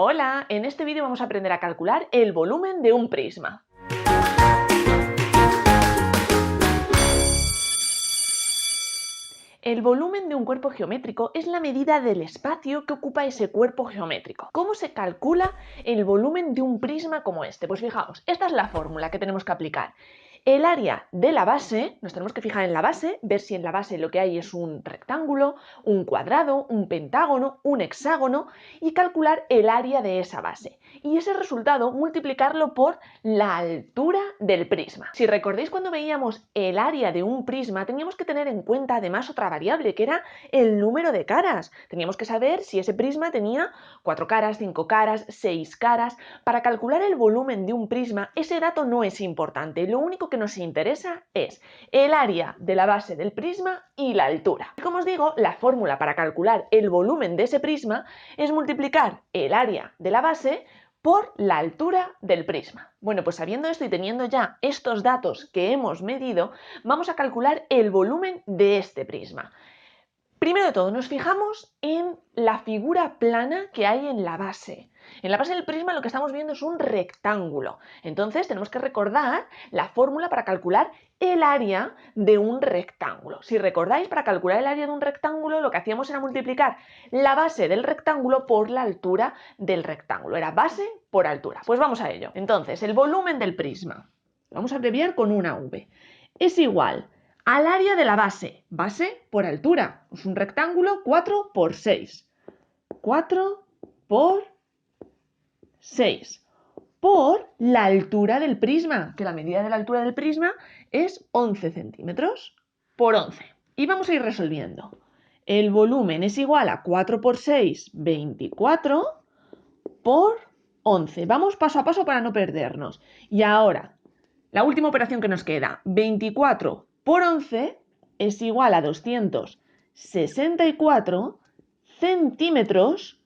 Hola, en este vídeo vamos a aprender a calcular el volumen de un prisma. El volumen de un cuerpo geométrico es la medida del espacio que ocupa ese cuerpo geométrico. ¿Cómo se calcula el volumen de un prisma como este? Pues fijaos, esta es la fórmula que tenemos que aplicar. El área de la base, nos tenemos que fijar en la base, ver si en la base lo que hay es un rectángulo, un cuadrado, un pentágono, un hexágono y calcular el área de esa base. Y ese resultado multiplicarlo por la altura del prisma. Si recordáis cuando veíamos el área de un prisma, teníamos que tener en cuenta además otra variable que era el número de caras. Teníamos que saber si ese prisma tenía 4 caras, 5 caras, 6 caras. Para calcular el volumen de un prisma, ese dato no es importante. Lo único que nos interesa es el área de la base del prisma y la altura. Y como os digo, la fórmula para calcular el volumen de ese prisma es multiplicar el área de la base por la altura del prisma. Bueno, pues sabiendo esto y teniendo ya estos datos que hemos medido, vamos a calcular el volumen de este prisma. Primero de todo, nos fijamos en la figura plana que hay en la base. En la base del prisma lo que estamos viendo es un rectángulo. Entonces tenemos que recordar la fórmula para calcular el área de un rectángulo. Si recordáis, para calcular el área de un rectángulo lo que hacíamos era multiplicar la base del rectángulo por la altura del rectángulo. Era base por altura. Pues vamos a ello. Entonces, el volumen del prisma, lo vamos a abreviar con una V, es igual al área de la base, base por altura, es un rectángulo 4 por 6, 4 por 6, por la altura del prisma, que la medida de la altura del prisma es 11 centímetros por 11. Y vamos a ir resolviendo. El volumen es igual a 4 por 6, 24, por 11. Vamos paso a paso para no perdernos. Y ahora, la última operación que nos queda, 24 por 11 es igual a 264 centímetros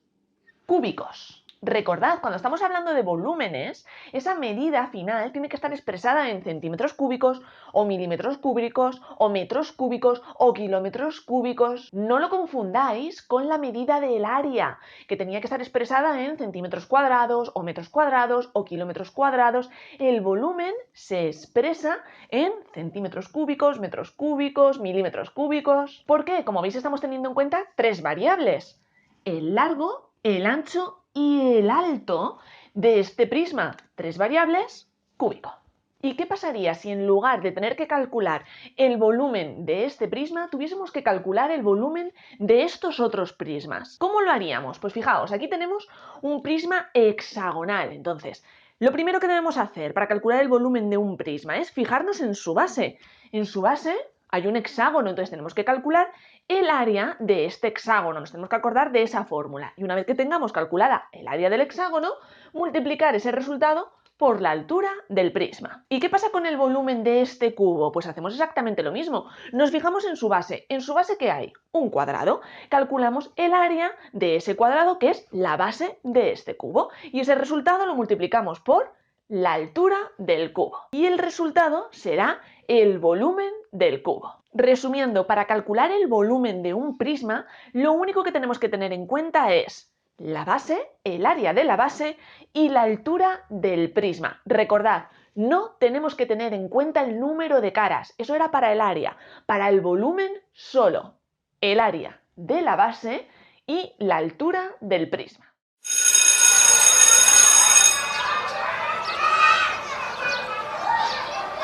cúbicos. Recordad, cuando estamos hablando de volúmenes, esa medida final tiene que estar expresada en centímetros cúbicos, o milímetros cúbicos, o metros cúbicos, o kilómetros cúbicos. No lo confundáis con la medida del área, que tenía que estar expresada en centímetros cuadrados, o metros cuadrados, o kilómetros cuadrados. El volumen se expresa en centímetros cúbicos, metros cúbicos, milímetros cúbicos. ¿Por qué? Como veis, estamos teniendo en cuenta tres variables: el largo, el ancho y el alto de este prisma. Tres variables, cúbico. ¿Y qué pasaría si en lugar de tener que calcular el volumen de este prisma, tuviésemos que calcular el volumen de estos otros prismas? ¿Cómo lo haríamos? Pues fijaos, aquí tenemos un prisma hexagonal. Entonces, lo primero que debemos hacer para calcular el volumen de un prisma es fijarnos en su base. En su base hay un hexágono, entonces tenemos que calcular el área de este hexágono. Nos tenemos que acordar de esa fórmula. Y una vez que tengamos calculada el área del hexágono, multiplicar ese resultado por la altura del prisma. ¿Y qué pasa con el volumen de este cubo? Pues hacemos exactamente lo mismo. Nos fijamos en su base. ¿En su base qué hay? Un cuadrado. Calculamos el área de ese cuadrado, que es la base de este cubo. Y ese resultado lo multiplicamos por la altura del cubo. Y el resultado será el volumen del cubo. Resumiendo, para calcular el volumen de un prisma, lo único que tenemos que tener en cuenta es la base, el área de la base y la altura del prisma. Recordad, no tenemos que tener en cuenta el número de caras, eso era para el área. Para el volumen, solo el área de la base y la altura del prisma.